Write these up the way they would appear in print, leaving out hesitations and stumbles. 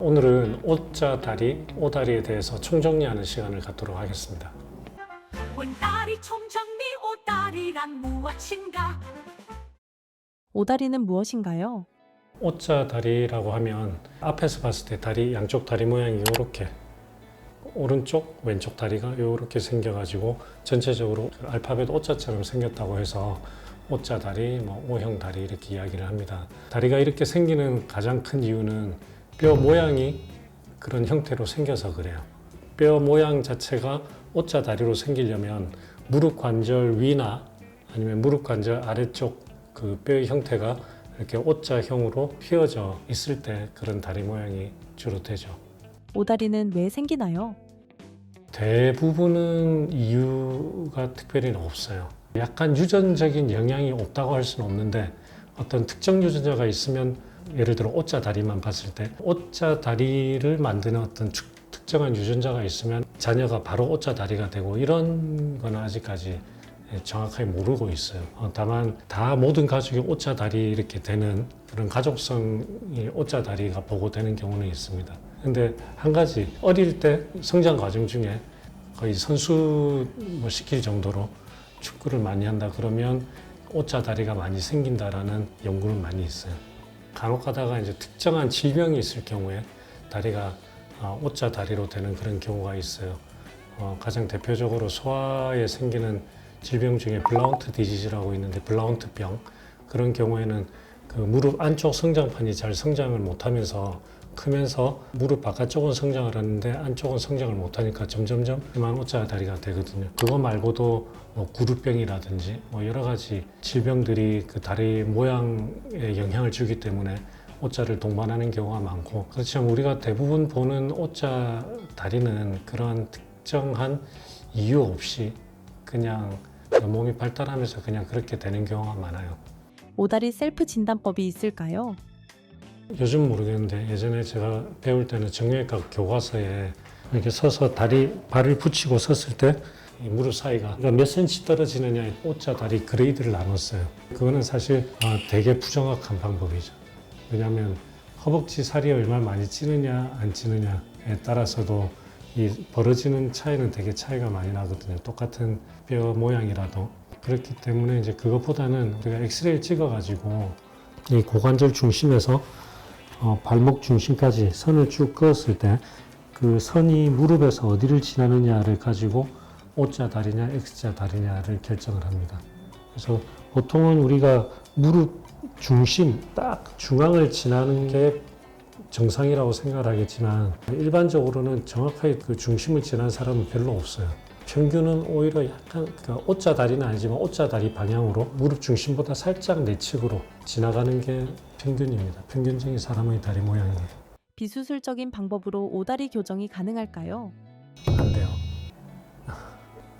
오늘은 오자 다리, 오다리에 대해서 총정리하는 시간을 갖도록 하겠습니다. 온다리 총정리 오다리란 무엇인가? 오다리는 무엇인가요? 오자 다리라고 하면 앞에서 봤을 때 다리, 양쪽 다리 모양이 이렇게 오른쪽, 왼쪽 다리가 이렇게 생겨가지고 전체적으로 알파벳 오자처럼 생겼다고 해서 오자 다리, O형 다리 이렇게 이야기를 합니다. 다리가 이렇게 생기는 가장 큰 이유는 뼈 모양이 그런 형태로 생겨서 그래요. 뼈 모양 자체가 오자 다리로 생기려면 무릎 관절 위나 아니면 무릎 관절 아래쪽 그 뼈의 형태가 이렇게 오자형으로 휘어져 있을 때 그런 다리 모양이 주로 되죠. 오다리는 왜 생기나요? 대부분은 이유가 특별히 없어요. 약간 유전적인 영향이 없다고 할 수는 없는데 어떤 특정 유전자가 있으면 예를 들어 오자 다리만 봤을 때 오자 다리를 만드는 어떤 특정한 유전자가 있으면 자녀가 바로 오자 다리가 되고 이런 건 아직까지 정확하게 모르고 있어요. 다만 다 모든 가족이 오자 다리 이렇게 되는 그런 가족성이 오자 다리가 보고되는 경우는 있습니다. 근데 한 가지 어릴 때 성장 과정 중에 거의 선수 시킬 정도로 축구를 많이 한다 그러면 오자 다리가 많이 생긴다라는 연구는 많이 있어요. 간혹 가다가 이제 특정한 질병이 있을 경우에 다리가 오자 다리로 되는 그런 경우가 있어요. 가장 대표적으로 소아에 생기는 질병 중에 블라운트 디지즈라고 있는데 블라운트병 그런 경우에는 그 무릎 안쪽 성장판이 잘 성장을 못하면서 크면서 무릎 바깥쪽은 성장을 하는데 안쪽은 성장을 못하니까 점점점 그만 오자 다리가 되거든요. 그거 말고도 구루병이라든지 여러 가지 질병들이 그 다리 모양에 영향을 주기 때문에 오자를 동반하는 경우가 많고 그렇지만 우리가 대부분 보는 오자 다리는 그런 특정한 이유 없이 그냥 몸이 발달하면서 그냥 그렇게 되는 경우가 많아요. 오다리 셀프 진단법이 있을까요? 요즘 모르겠는데 예전에 제가 배울 때는 정형외과 교과서에 이렇게 서서 발을 붙이고 섰을 때 이 무릎 사이가 몇 센치 떨어지느냐에 오자 다리 그레이드를 나눴어요. 그거는 사실 되게 부정확한 방법이죠. 왜냐하면 허벅지 살이 얼마나 많이 찌느냐 안 찌느냐에 따라서도 이 벌어지는 차이는 되게 차이가 많이 나거든요. 똑같은 뼈 모양이라도. 그렇기 때문에 이제 그것보다는 우리가 엑스레이를 찍어가지고 이 고관절 중심에서 발목 중심까지 선을 쭉 그었을 때 그 선이 무릎에서 어디를 지나느냐를 가지고 O자 다리냐 X자 다리냐를 결정을 합니다. 그래서 보통은 우리가 무릎 중심 딱 중앙을 지나는 게 정상이라고 생각을 하겠지만 일반적으로는 정확하게 그 중심을 지난 사람은 별로 없어요. 평균은 오히려 약간 O자 다리는 아니지만 O자 다리 방향으로 무릎 중심보다 살짝 내측으로 지나가는 게 평균입니다. 평균적인 사람의 다리 모양입니다. 비수술적인 방법으로 오다리 교정이 가능할까요? 안 돼요.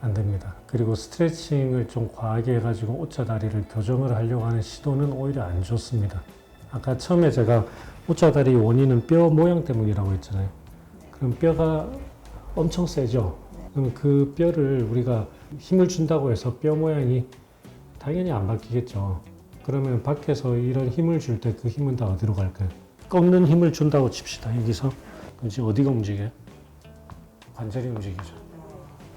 안 됩니다. 그리고 스트레칭을 좀 과하게 해가지고 오자 다리를 교정을 하려고 하는 시도는 오히려 안 좋습니다. 아까 처음에 제가 오자 다리 원인은 뼈 모양 때문이라고 했잖아요. 그럼 뼈가 엄청 세죠. 그럼 그 뼈를 우리가 힘을 준다고 해서 뼈 모양이 당연히 안 바뀌겠죠. 그러면 밖에서 이런 힘을 줄 때 그 힘은 다 어디로 갈까요? 꺾는 힘을 준다고 칩시다. 여기서 이제 어디가 움직여요? 관절이 움직이죠.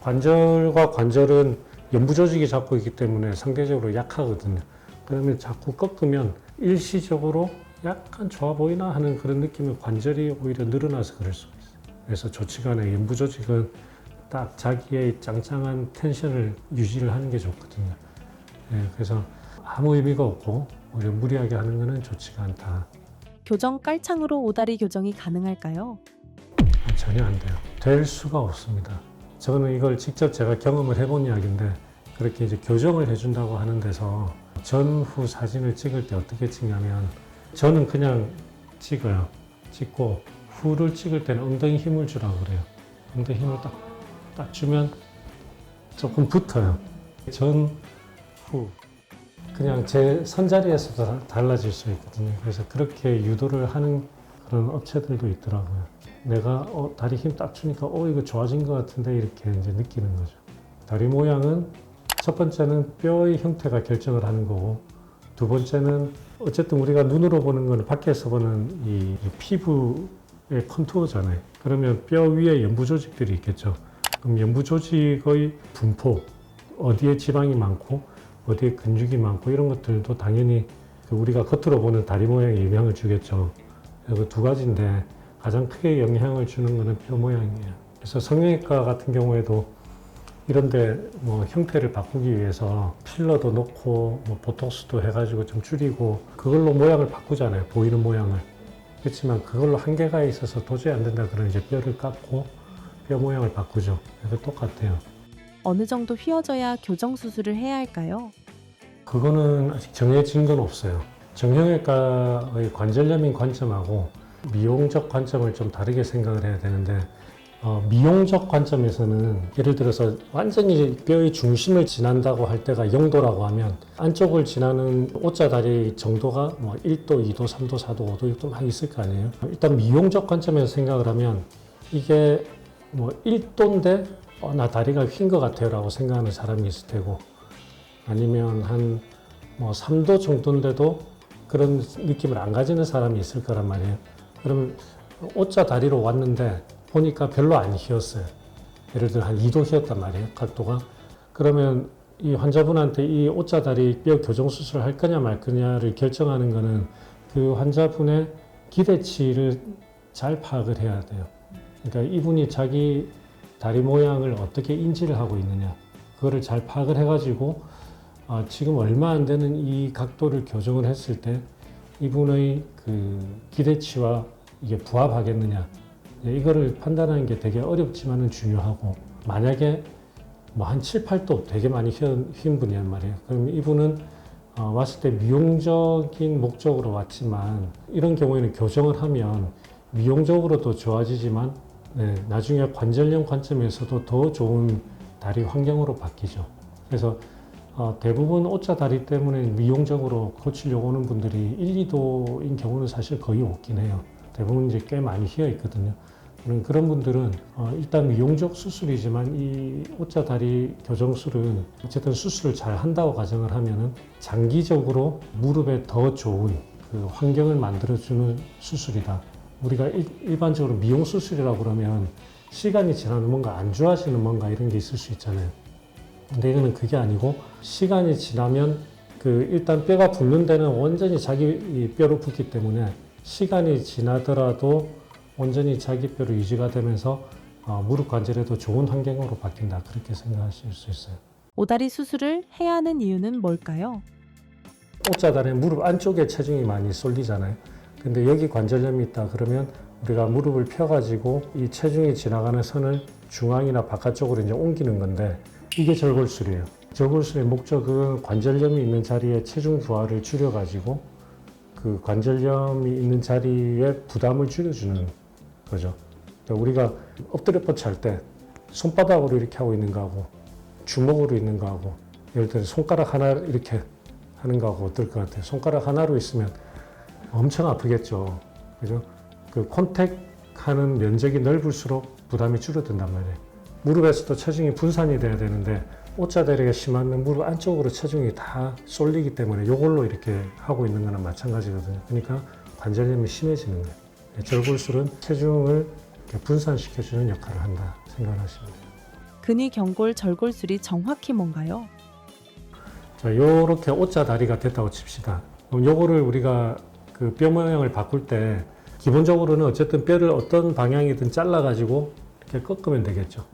관절과 관절은 연부 조직이 잡고 있기 때문에 상대적으로 약하거든요. 그러면 자꾸 꺾으면 일시적으로 약간 좋아 보이나 하는 그런 느낌의 관절이 오히려 늘어나서 그럴 수가 있어요. 그래서 좋지가 않아요. 연부 조직은 딱 자기의 짱짱한 텐션을 유지를 하는 게 좋거든요. 그래서 아무 의미가 없고 오히려 무리하게 하는 것은 좋지가 않다. 교정 깔창으로 오다리 교정이 가능할까요? 전혀 안 돼요. 될 수가 없습니다. 저는 이걸 직접 제가 경험을 해본 이야기인데 그렇게 이제 교정을 해준다고 하는 데서 전후 사진을 찍을 때 어떻게 찍냐면 저는 그냥 찍어요. 찍고 후를 찍을 때는 엉덩이 힘을 주라고 그래요. 엉덩이 힘을 딱 주면 조금 붙어요. 전, 후. 그냥 제 선자리에서도 달라질 수 있거든요. 그래서 그렇게 유도를 하는 그런 업체들도 있더라고요. 내가 다리 힘 딱 주니까 이거 좋아진 것 같은데 이렇게 이제 느끼는 거죠. 다리 모양은 첫 번째는 뼈의 형태가 결정을 하는 거고 두 번째는 어쨌든 우리가 눈으로 보는 거는 밖에서 보는 이 피부 컨투어잖아요. 그러면 뼈 위에 연부 조직들이 있겠죠. 그럼 연부 조직의 분포, 어디에 지방이 많고 어디에 근육이 많고 이런 것들도 당연히 우리가 겉으로 보는 다리 모양에 영향을 주겠죠. 그 두 가지인데 가장 크게 영향을 주는 것은 뼈 모양이에요. 그래서 성형외과 같은 경우에도 이런데 뭐 형태를 바꾸기 위해서 필러도 넣고 뭐 보톡스도 해가지고 좀 줄이고 그걸로 모양을 바꾸잖아요. 보이는 모양을. 그렇지만 그걸로 한계가 있어서 도저히 안 된다 그러면 이제 뼈를 깎고 뼈 모양을 바꾸죠. 그래서 똑같아요. 어느 정도 휘어져야 교정 수술을 해야 할까요? 그거는 아직 정해진 건 없어요. 정형외과의 관절염인 관점하고 미용적 관점을 좀 다르게 생각을 해야 되는데 미용적 관점에서는 예를 들어서 완전히 뼈의 중심을 지난다고 할 때가 0도라고 하면 안쪽을 지나는 오자다리 정도가 뭐 1도, 2도, 3도, 4도, 5도 이렇게 막 있을 거 아니에요. 일단 미용적 관점에서 생각을 하면 이게 뭐 1도인데 나 다리가 휜 것 같아요 라고 생각하는 사람이 있을 테고 아니면 한 뭐 3도 정도인데도 그런 느낌을 안 가지는 사람이 있을 거란 말이에요. 그러면 오자 다리로 왔는데 보니까 별로 안 휘었어요. 예를 들어 한 2도 휘었단 말이에요. 각도가. 그러면 이 환자분한테 이 오자 다리 뼈 교정 수술을 할 거냐 말 거냐를 결정하는 거는 그 환자분의 기대치를 잘 파악을 해야 돼요. 그러니까 이분이 자기 다리 모양을 어떻게 인지를 하고 있느냐. 그거를 잘 파악을 해가지고 지금 얼마 안 되는 이 각도를 교정을 했을 때 이분의 그 기대치와 이게 부합하겠느냐. 이거를 판단하는 게 되게 어렵지만은 중요하고 만약에 뭐 한 7, 8도 되게 많이 휜 분이란 말이에요. 그럼 이분은 왔을 때 미용적인 목적으로 왔지만 이런 경우에는 교정을 하면 미용적으로도 좋아지지만 나중에 관절염 관점에서도 더 좋은 다리 환경으로 바뀌죠. 그래서 대부분 오자 다리 때문에 미용적으로 고치려고 오는 분들이 1, 2도인 경우는 사실 거의 없긴 해요. 대부분 이제 꽤 많이 휘어 있거든요. 그런 분들은 일단 미용적 수술이지만 이 오자 다리 교정술은 어쨌든 수술을 잘 한다고 가정을 하면은 장기적으로 무릎에 더 좋은 그 환경을 만들어주는 수술이다. 우리가 일반적으로 미용 수술이라고 그러면 시간이 지나면 뭔가 안 좋아지는 뭔가 이런 게 있을 수 있잖아요. 근데 이거는 그게 아니고 시간이 지나면 그 일단 뼈가 붓는 데는 온전히 자기 뼈로 붓기 때문에 시간이 지나더라도 온전히 자기 뼈로 유지가 되면서 무릎 관절에도 좋은 환경으로 바뀐다. 그렇게 생각하실 수 있어요. 오다리 수술을 해야 하는 이유는 뭘까요? 오자다리는 무릎 안쪽에 체중이 많이 쏠리잖아요. 근데 여기 관절염이 있다 그러면 우리가 무릎을 펴가지고 이 체중이 지나가는 선을 중앙이나 바깥쪽으로 이제 옮기는 건데 이게 절골술이에요. 절골술의 목적은 관절염이 있는 자리에 체중 부하를 줄여가지고 그 관절염이 있는 자리에 부담을 줄여주는 거죠. 그러니까 우리가 엎드려 뻗쳐 할 때 손바닥으로 이렇게 하고 있는 거하고 주먹으로 있는 거하고 예를 들어 손가락 하나 이렇게 하는 거하고 어떨 것 같아요? 손가락 하나로 있으면 엄청 아프겠죠. 그죠? 그 컨택하는 면적이 넓을수록 부담이 줄어든단 말이에요. 무릎에서도 체중이 분산이 돼야 되는데 오자다리가 심하면 무릎 안쪽으로 체중이 다 쏠리기 때문에 이걸로 이렇게 하고 있는 거나 마찬가지거든요. 그러니까 관절염이 심해지는 거예요. 절골술은 체중을 이렇게 분산시켜주는 역할을 한다 생각하시면 돼요. 근위 경골 절골술이 정확히 뭔가요? 자, 요렇게 오자다리가 됐다고 칩시다. 그럼 요거를 우리가 그 뼈 모양을 바꿀 때 기본적으로는 어쨌든 뼈를 어떤 방향이든 잘라가지고 이렇게 꺾으면 되겠죠.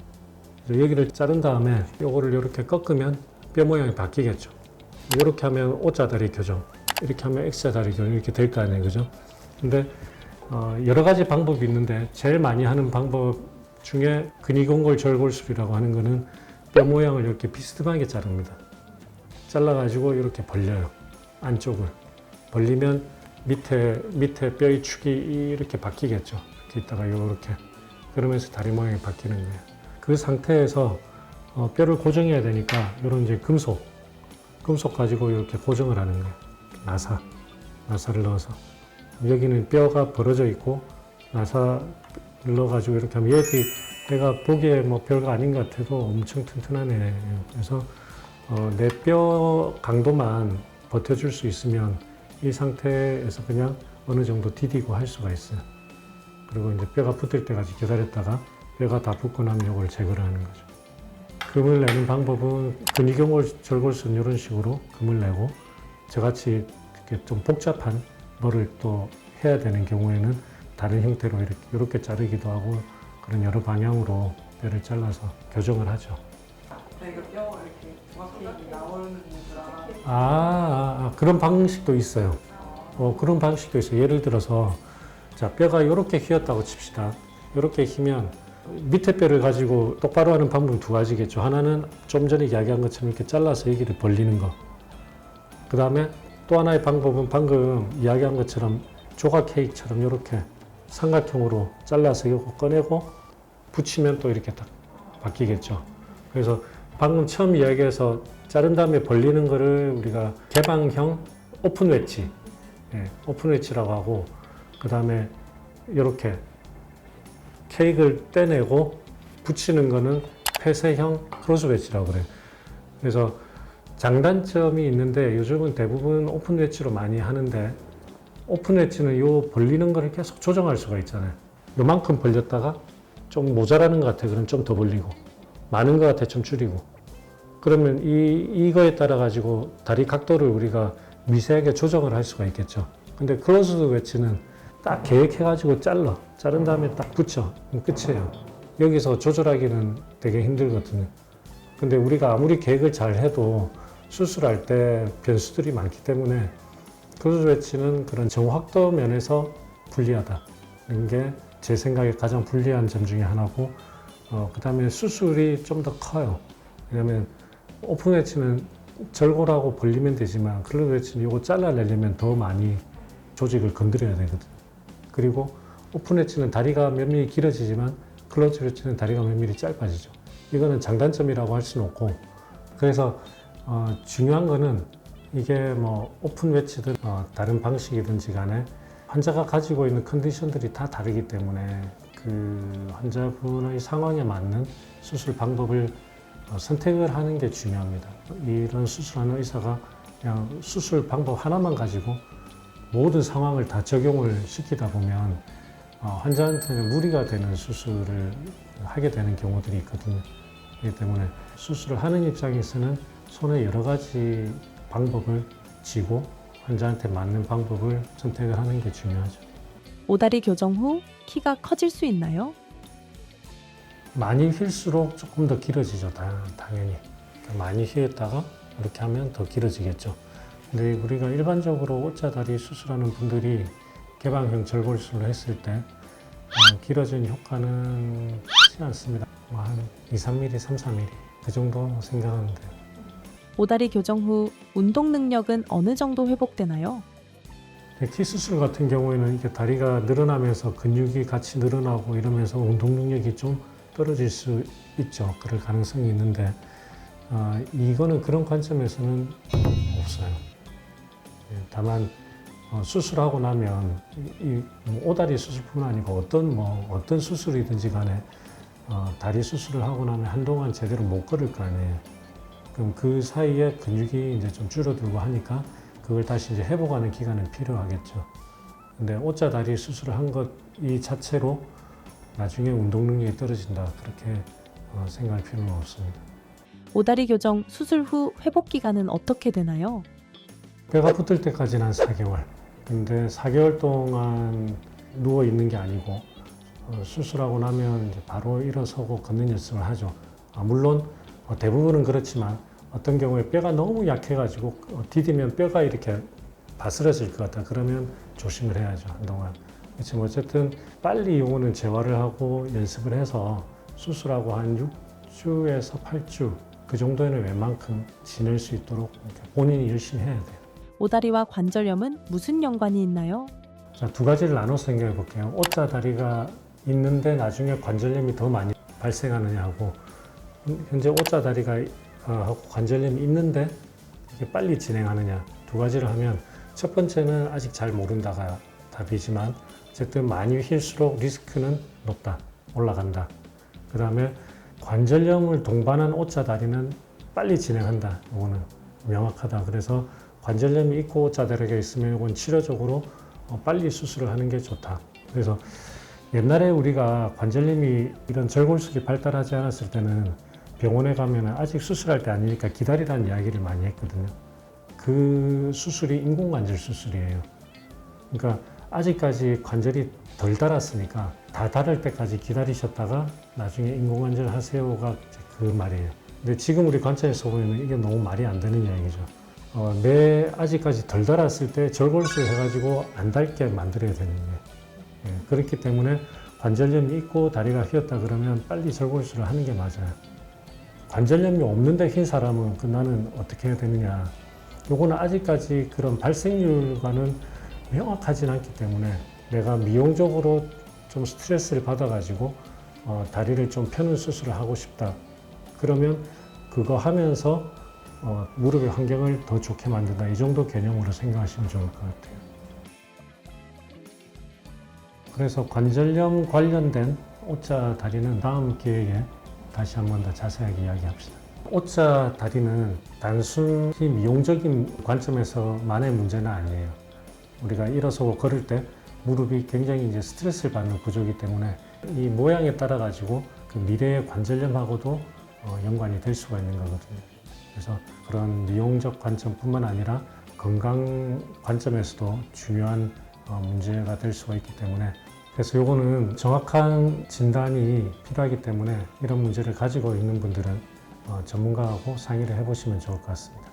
여기를 자른 다음에 요거를 이렇게 꺾으면 뼈 모양이 바뀌겠죠. 이렇게 하면 O자다리 교정, 이렇게 하면 X자다리 교정 이렇게 될 거 아니에요, 그죠? 근데 여러 가지 방법이 있는데 제일 많이 하는 방법 중에 근위경골 절골술이라고 하는 거는 뼈 모양을 이렇게 비스듬하게 자릅니다. 잘라가지고 이렇게 벌려요. 안쪽을 벌리면 밑에 뼈의 축이 이렇게 바뀌겠죠. 이렇게 있다가 이렇게 그러면서 다리 모양이 바뀌는 거예요. 그 상태에서 뼈를 고정해야 되니까 이런 이제 금속 가지고 이렇게 고정을 하는 거예요. 나사를 넣어서 여기는 뼈가 벌어져 있고 나사를 넣어가지고 이렇게 하면 얘가 보기에 뭐 별거 아닌 것 같아도 엄청 튼튼하네. 그래서 내 뼈 강도만 버텨줄 수 있으면 이 상태에서 그냥 어느 정도 디디고 할 수가 있어요. 그리고 이제 뼈가 붙을 때까지 기다렸다가 뼈가 다 붙고 나면 이걸 제거를 하는 거죠. 금을 내는 방법은 근위경을 절골선 이런 식으로 금을 내고 저같이 이렇게 좀 복잡한 뭐를 또 해야 되는 경우에는 다른 형태로 이렇게 자르기도 하고 그런 여러 방향으로 뼈를 잘라서 교정을 하죠. 이거 뼈 이렇게 정확히 나오는 그런 방식도 있어요. 그런 방식도 있어요. 예를 들어서 자, 뼈가 이렇게 휘었다고 칩시다. 이렇게 휘면 밑에 뼈를 가지고 똑바로 하는 방법은 두 가지겠죠. 하나는 좀 전에 이야기한 것처럼 이렇게 잘라서 여기를 벌리는 거. 그 다음에 또 하나의 방법은 방금 이야기한 것처럼 조각 케이크처럼 이렇게 삼각형으로 잘라서 이거 꺼내고 붙이면 또 이렇게 딱 바뀌겠죠. 그래서 방금 처음 이야기해서 자른 다음에 벌리는 거를 우리가 개방형 오픈 웨지, 오픈 웨지라고 하고, 그 다음에 이렇게 케이크를 떼내고 붙이는 거는 폐쇄형 크로스 웨지라고 그래요. 그래서 장단점이 있는데 요즘은 대부분 오픈 웨지로 많이 하는데, 오픈 웨지는 요 벌리는 거를 계속 조정할 수가 있잖아요. 요만큼 벌렸다가 좀 모자라는 것 같아. 그럼 좀 더 벌리고, 많은 것 같아. 좀 줄이고. 그러면 이거에 따라 가지고 다리 각도를 우리가 미세하게 조정을 할 수가 있겠죠. 근데 크로스 웨지는 딱 계획해가지고 자른 다음에 딱 붙여. 그럼 끝이에요. 여기서 조절하기는 되게 힘들거든요. 근데 우리가 아무리 계획을 잘 해도 수술할 때 변수들이 많기 때문에 크로스 웨지는 그런 정확도 면에서 불리하다는 게 제 생각에 가장 불리한 점 중에 하나고, 그 다음에 수술이 좀 더 커요. 왜냐면 오픈 웨지는 절골하고 벌리면 되지만 크로스 웨지는 이거 잘라내려면 더 많이 조직을 건드려야 되거든요. 그리고 오픈 웨지는 다리가 몇 미리 길어지지만 클로즈 웨지는 다리가 몇 미리 짧아지죠. 이거는 장단점이라고 할 수는 없고, 그래서 중요한 거는 이게 뭐 오픈 웨지든 다른 방식이든지 간에 환자가 가지고 있는 컨디션들이 다 다르기 때문에 그 환자분의 상황에 맞는 수술 방법을 선택을 하는 게 중요합니다. 이런 수술하는 의사가 그냥 수술 방법 하나만 가지고 모든 상황을 다 적용을 시키다 보면 환자한테는 무리가 되는 수술을 하게 되는 경우들이 있거든요. 그렇기 때문에 수술을 하는 입장에서는 손에 여러 가지 방법을 쥐고 환자한테 맞는 방법을 선택을 하는 게 중요하죠. 오다리 교정 후 키가 커질 수 있나요? 많이 휠수록 조금 더 길어지죠, 당연히. 많이 휘었다가 이렇게 하면 더 길어지겠죠. 근데 우리가 일반적으로 오자다리 수술하는 분들이 개방형 절골술을 했을 때 길어진 효과는 크지 않습니다. 한 2, 3mm, 3, 4mm 그 정도 생각하면 돼요. 오다리 교정 후 운동 능력은 어느 정도 회복되나요? 키 수술 같은 경우에는 이게 다리가 늘어나면서 근육이 같이 늘어나고 이러면서 운동 능력이 좀 떨어질 수 있죠. 그럴 가능성이 있는데 이거는 그런 관점에서는 없어요. 다만 수술하고 나면 오다리 수술뿐만 아니고 어떤 수술이든지 간에 다리 수술을 하고 나면 한동안 제대로 못 걸을 거 아니에요. 그럼 그 사이에 근육이 이제 좀 줄어들고 하니까 그걸 다시 이제 회복하는 기간은 필요하겠죠. 근데 오자다리 수술을 한 것 이 자체로 나중에 운동 능력이 떨어진다 그렇게 생각할 필요는 없습니다. 오다리 교정 수술 후 회복 기간은 어떻게 되나요? 뼈가 붙을 때까지는 한 4개월. 근데 4개월 동안 누워 있는 게 아니고 수술하고 나면 이제 바로 일어서고 걷는 연습을 하죠. 물론 대부분은 그렇지만 어떤 경우에 뼈가 너무 약해가지고 디디면 뼈가 이렇게 바스러질 것 같다. 그러면 조심을 해야죠, 한동안. 그렇지만 어쨌든 빨리 요거는 재활을 하고 연습을 해서 수술하고 한 6주에서 8주 그 정도에는 웬만큼 지낼 수 있도록 본인이 열심히 해야 돼요. 오다리와 관절염은 무슨 연관이 있나요? 자, 두 가지를 나눠서 생각해 볼게요. 오자다리가 있는데 나중에 관절염이 더 많이 발생하느냐 하고, 현재 오자다리가 하고 관절염이 있는데 이게 빨리 진행하느냐, 두 가지를 하면 첫 번째는 아직 잘 모른다가 답이지만 어쨌든 많이 휠수록 리스크는 높다, 올라간다. 그 다음에 관절염을 동반한 오자다리는 빨리 진행한다. 이거는 명확하다. 그래서 관절염이 있고 오자다리가 있으면 이건 치료적으로 빨리 수술을 하는 게 좋다. 그래서 옛날에 우리가 관절염이 이런 절골술이 발달하지 않았을 때는 병원에 가면 아직 수술할 때 아니니까 기다리라는 이야기를 많이 했거든요. 그 수술이 인공관절 수술이에요. 그러니까 아직까지 관절이 덜 닳았으니까 다 닳을 때까지 기다리셨다가 나중에 인공관절 하세요가 그 말이에요. 근데 지금 우리 관점에서 보면 이게 너무 말이 안 되는 이야기죠. 내 아직까지 덜 닳았을 때 절골술 해가지고 안 닳게 만들어야 되는 거예요. 예, 그렇기 때문에 관절염이 있고 다리가 휘었다 그러면 빨리 절골술을 하는 게 맞아요. 관절염이 없는데 휜 사람은 나는 어떻게 해야 되느냐. 요거는 아직까지 그런 발생률과는 명확하진 않기 때문에 내가 미용적으로 좀 스트레스를 받아가지고 다리를 좀 펴는 수술을 하고 싶다. 그러면 그거 하면서 무릎의 환경을 더 좋게 만든다. 이 정도 개념으로 생각하시면 좋을 것 같아요. 그래서 관절염 관련된 오자 다리는 다음 기회에 다시 한 번 더 자세하게 이야기합시다. 오자 다리는 단순히 미용적인 관점에서만의 문제는 아니에요. 우리가 일어서고 걸을 때 무릎이 굉장히 이제 스트레스를 받는 구조이기 때문에 이 모양에 따라 가지고 그 미래의 관절염하고도 연관이 될 수가 있는 거거든요. 그래서 그런 미용적 관점뿐만 아니라 건강 관점에서도 중요한 문제가 될 수가 있기 때문에 그래서 이거는 정확한 진단이 필요하기 때문에 이런 문제를 가지고 있는 분들은 전문가하고 상의를 해보시면 좋을 것 같습니다.